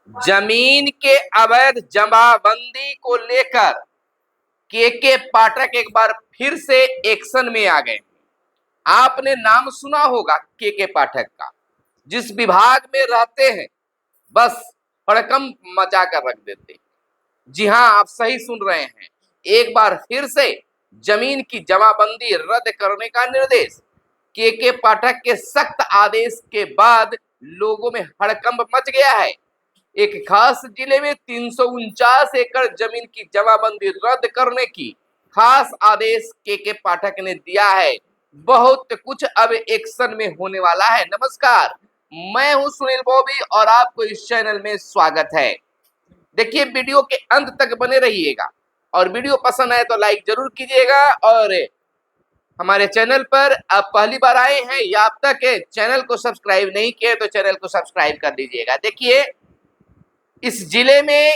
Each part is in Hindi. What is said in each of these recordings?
जमीन के अवैध जमाबंदी को लेकर के पाठक एक बार फिर से एक्शन में आ गए। आपने नाम सुना होगा के पाठक का, जिस विभाग में रहते हैं बस हड़कंप मचा कर रख देते हैं। जी हां, आप सही सुन रहे हैं। एक बार फिर से जमीन की जमाबंदी रद्द करने का निर्देश। के पाठक के सख्त आदेश के बाद लोगों में हड़कंप मच गया है। एक खास जिले में 349 एकड़ जमीन की जमाबंदी रद्द करने की खास आदेश के पाठक ने दिया है। बहुत कुछ अब एक्शन में होने वाला है। नमस्कार, मैं हूं सुनील बॉबी और आपको इस चैनल में स्वागत है। देखिए, वीडियो के अंत तक बने रहिएगा और वीडियो पसंद आए तो लाइक जरूर कीजिएगा। और हमारे चैनल पर आप पहली बार आए हैं या अब तक चैनल को सब्सक्राइब नहीं किए तो चैनल को सब्सक्राइब कर दीजिएगा। देखिए, इस जिले में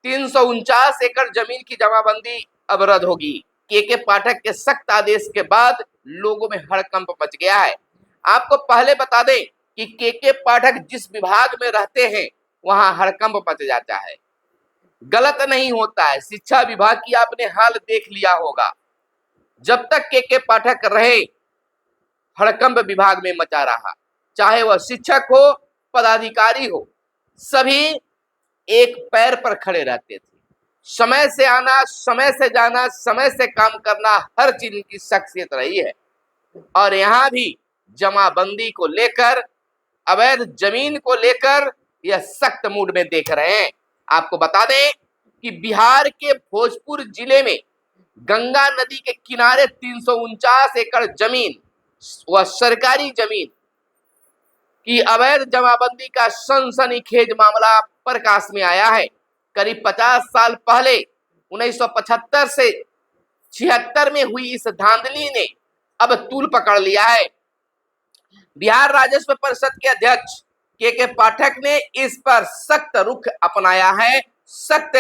349 एकड़ जमीन की जमाबंदी अब रद्द होगी। के पाठक के सख्त आदेश के बाद लोगों में हड़कंप मच गया है। आपको पहले बता दें कि के पाठक जिस विभाग में रहते हैं वहां हड़कंप मच जाता है। गलत नहीं होता है। शिक्षा विभाग की आपने हाल देख लिया होगा। जब तक के पाठक रहे, हड़कंप विभाग में मचा रहा। चाहे वह शिक्षक हो, पदाधिकारी हो, सभी एक पैर पर खड़े रहते थे। समय से आना, समय से जाना, समय से काम करना, हर चीज की शख्सियत रही है। और यहाँ भी जमाबंदी को लेकर, अवैध जमीन को लेकर यह सख्त मूड में देख रहे हैं। आपको बता दें कि बिहार के भोजपुर जिले में गंगा नदी के किनारे 349 एकड़ जमीन व सरकारी जमीन की अवैध जमाबंदी का सनसनीखेज मामला प्रकाश में आया है। करीब 50 साल पहले 1975 से 76 में हुई इस धांधली ने अब तूल पकड़ लिया है। बिहार राजस्व परिषद के अध्यक्ष के पाठक ने इस पर सख्त रुख अपनाया है। सख्त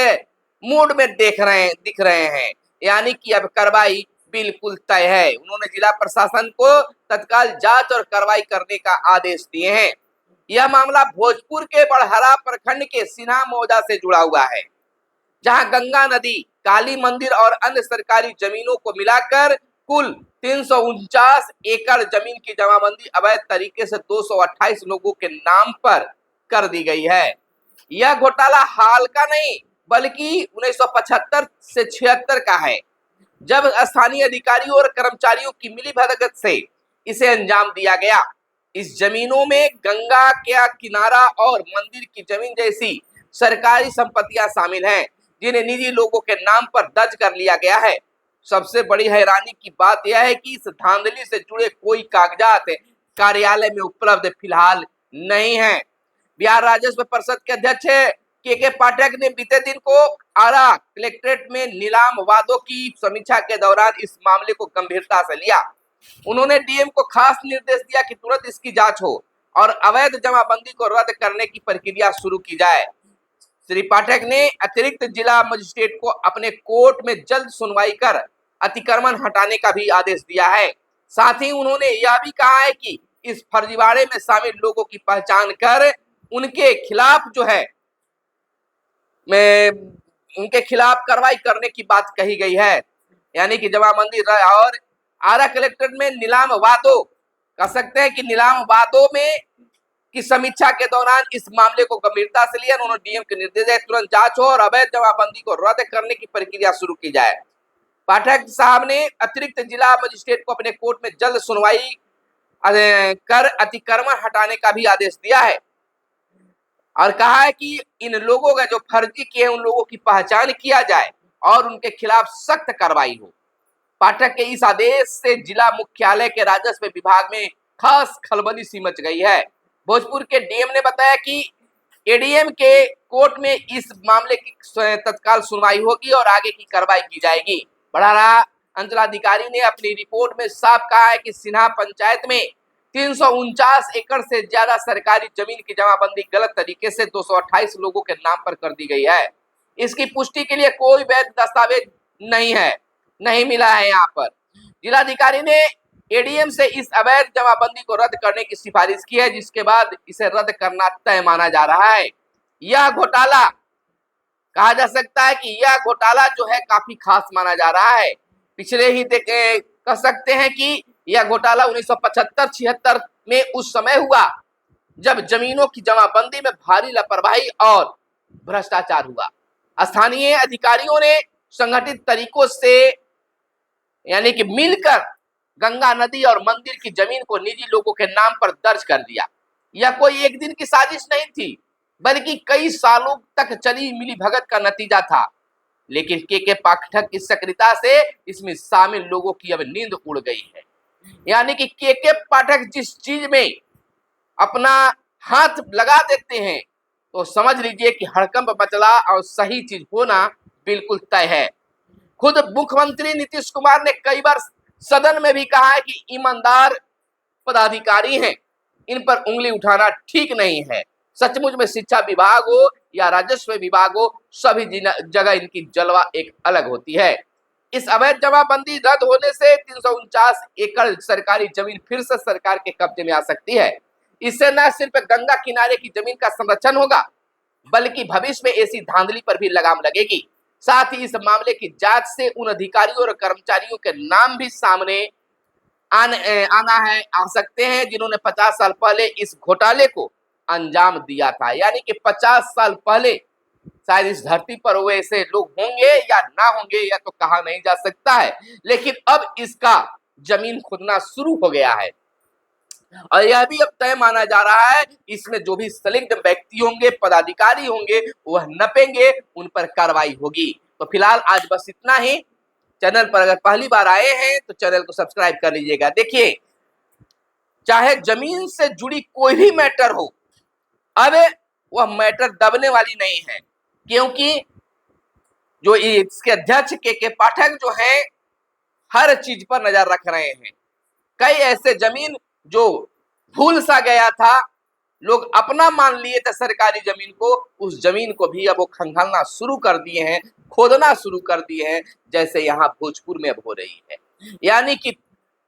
मूड में दिख रहे हैं। यानी कि अब कार्रवाई बिल्कुल तय है। उन्होंने जिला प्रशासन को तत्काल जांच और कार्रवाई करने का आदेश दिए हैं। यह मामला भोजपुर के बड़हरा प्रखंड के सिन्हा मौजा से जुड़ा हुआ है, जहां गंगा नदी, काली मंदिर और अन्य सरकारी जमीनों को मिलाकर कुल 349 एकड़ जमीन की जमाबंदी अवैध तरीके से 228 लोगों के नाम पर कर दी गई है। यह घोटाला हाल का नहीं बल्कि 1975 से 76 का है, जब स्थानीय अधिकारियों और कर्मचारियों की मिलीभगत से इसे अंजाम दिया गया। इस जमीनों में गंगा का किनारा और मंदिर की जमीन जैसी सरकारी संपत्तियां शामिल हैं, जिन्हें निजी लोगों के नाम पर दर्ज कर लिया गया है। सबसे बड़ी हैरानी की बात यह है कि इस धांधली से जुड़े कोई कागजात कार्यालय में उपलब्ध फिलहाल नहीं है। बिहार राजस्व परिषद के अध्यक्ष के पाठक ने बीते दिन को आरा कलेक्ट्रेट में नीलाम वादों की समीक्षा के दौरान इस मामले को गंभीरता से लिया। उन्होंने डीएम को खास निर्देश दिया कि तुरंत इसकी जांच हो और अवैध जमाबंदी को रद्द करने की प्रक्रिया शुरू की जाए। श्री पाठक ने अतिरिक्त जिला मजिस्ट्रेट को अपने कोर्ट में जल्द सुनवाई कर अतिक्रमण हटाने का भी आदेश दिया है। साथ ही उन्होंने यह भी कहा है कि इस फर्जीवाड़े में शामिल लोगों की पहचान कर उनके खिलाफ उनके खिलाफ कार्रवाई करने की बात कही गई है। यानी कि जमाबंदी और आरा कलेक्ट्रेट में नीलाम वादों, कह सकते हैं कि नीलाम वादों में की समीक्षा के दौरान इस मामले को गंभीरता से लिया। उन्होंने डीएम के निर्देश दिए तुरंत जांच हो और अवैध जमाबंदी को रद्द करने की प्रक्रिया शुरू की जाए। पाठक साहब ने अतिरिक्त जिला मजिस्ट्रेट को अपने कोर्ट में जल्द सुनवाई कर अतिक्रमण हटाने का भी आदेश दिया है और कहा है कि इन लोगों का जो फर्जी किए उन लोगों की पहचान किया जाए और उनके खिलाफ सख्त कार्रवाई हो। पाठक के इस आदेश से जिला मुख्यालय के राजस्व विभाग में खास खलबली सी मच गई है। भोजपुर के डीएम ने बताया कि एडीएम के कोर्ट में इस मामले की तत्काल सुनवाई होगी और आगे की कार्रवाई की जाएगी। बड़हरा अंचलाधिकारी ने अपनी रिपोर्ट में साफ कहा है कि सिन्हा पंचायत में 349 एकड़ से ज्यादा सरकारी जमीन की जमाबंदी गलत तरीके से 228 लोगों के नाम पर कर दी गई है। इसकी पुष्टि के लिए कोई वैध दस्तावेज नहीं मिला है। यहाँ पर जिलाधिकारी ने एडीएम से इस अवैध जमाबंदी को रद्द करने की सिफारिश की है, जिसके बाद इसे रद्द करना तय माना जा रहा है। यह घोटाला कहा जा सकता है कि यह घोटाला जो है काफी खास माना जा रहा है। पिछले ही देखे कह सकते हैं कि यह घोटाला 1975-76 में उस समय हुआ जब जमीनों की जमाबंदी में भारी लापरवाही और भ्रष्टाचार हुआ। स्थानीय अधिकारियों ने संगठित तरीकों से यानी कि मिलकर गंगा नदी और मंदिर की जमीन को निजी लोगों के नाम पर दर्ज कर दिया। यह कोई एक दिन की साजिश नहीं थी, बल्कि कई सालों तक चली मिलीभगत का नतीजा था। लेकिन के पाठक की सक्रियता से इसमें शामिल लोगों की अब नींद उड़ गई है। यानी कि के पाठक जिस चीज में अपना हाथ लगा देते हैं तो समझ लीजिए कि हड़कंप मचला और सही चीज होना बिल्कुल तय है। खुद मुख्यमंत्री नीतीश कुमार ने कई बार सदन में भी कहा है कि ईमानदार पदाधिकारी हैं, इन पर उंगली उठाना ठीक नहीं है। सचमुच में शिक्षा विभाग हो या राजस्व विभाग हो, सभी जगह इनकी जलवा एक अलग होती है। इस अवैध जमाबंदी रद्द होने से 349 एकड़ सरकारी जमीन फिर से सरकार के कब्जे में आ सकती है। इससे न सिर्फ गंगा किनारे की जमीन का संरक्षण होगा, बल्कि भविष्य में ऐसी धांधली पर भी लगाम लगेगी। साथ ही इस मामले की जांच से उन अधिकारियों और कर्मचारियों के नाम भी सामने आ सकते हैं जिन्होंने 50 साल पहले इस घोटाले को अंजाम दिया था। यानी कि 50 साल पहले शायद इस धरती पर वैसे लोग होंगे या ना होंगे या तो कहा नहीं जा सकता है, लेकिन अब इसका जमीन खुदना शुरू हो गया है और यह भी अब तय माना जा रहा है इसमें जो भी संलिग्ध व्यक्ति होंगे, पदाधिकारी होंगे, वह नपेंगे, उन पर कार्रवाई होगी। तो फिलहाल आज बस इतना ही। चैनल पर अगर पहली बार आए हैं तो चैनल को सब्सक्राइब कर लीजिएगा। देखिए, चाहे जमीन से जुड़ी कोई भी मैटर हो, अब वह मैटर दबने वाली नहीं है, क्योंकि जो इसके अध्यक्ष के पाठक जो हैं हर चीज पर नजर रख रहे हैं। कई ऐसे जमीन जो भूल सा गया था, लोग अपना मान लिए थे सरकारी जमीन को, उस जमीन को भी अब वो खंगालना शुरू कर दिए हैं, खोदना शुरू कर दिए हैं, जैसे यहाँ भोजपुर में अब हो रही है। यानी कि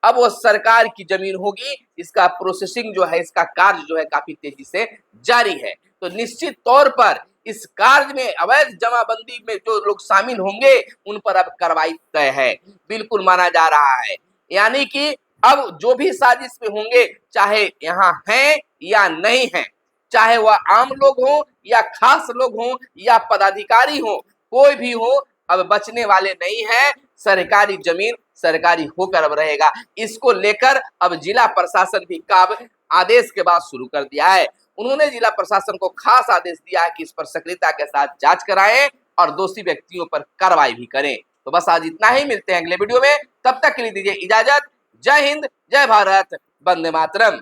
अब वो सरकार की जमीन होगी, इसका प्रोसेसिंग जो है, इसका कार्य जो है काफी तेजी से जारी है। तो निश्चित तौर पर इस कार्य में अवैध जमाबंदी में जो लोग शामिल होंगे उन पर अब कार्रवाई तय है, बिल्कुल माना जा रहा है। यानी कि अब जो भी साजिश में होंगे, चाहे यहाँ हैं या नहीं हैं, चाहे वह आम लोग हों या खास लोग हों या पदाधिकारी हों, कोई भी हो, अब बचने वाले नहीं है। सरकारी जमीन सरकारी होकर अब रहेगा। इसको लेकर अब जिला प्रशासन भी अब आदेश के बाद शुरू कर दिया है। उन्होंने जिला प्रशासन को खास आदेश दिया है कि इस पर सक्रियता के साथ जांच कराएं और दोषी व्यक्तियों पर कार्रवाई भी करें। तो बस आज इतना ही, मिलते हैं अगले वीडियो में, तब तक के लिए दीजिए इजाजत। जय हिंद, जय भारत, वंदे मातरम।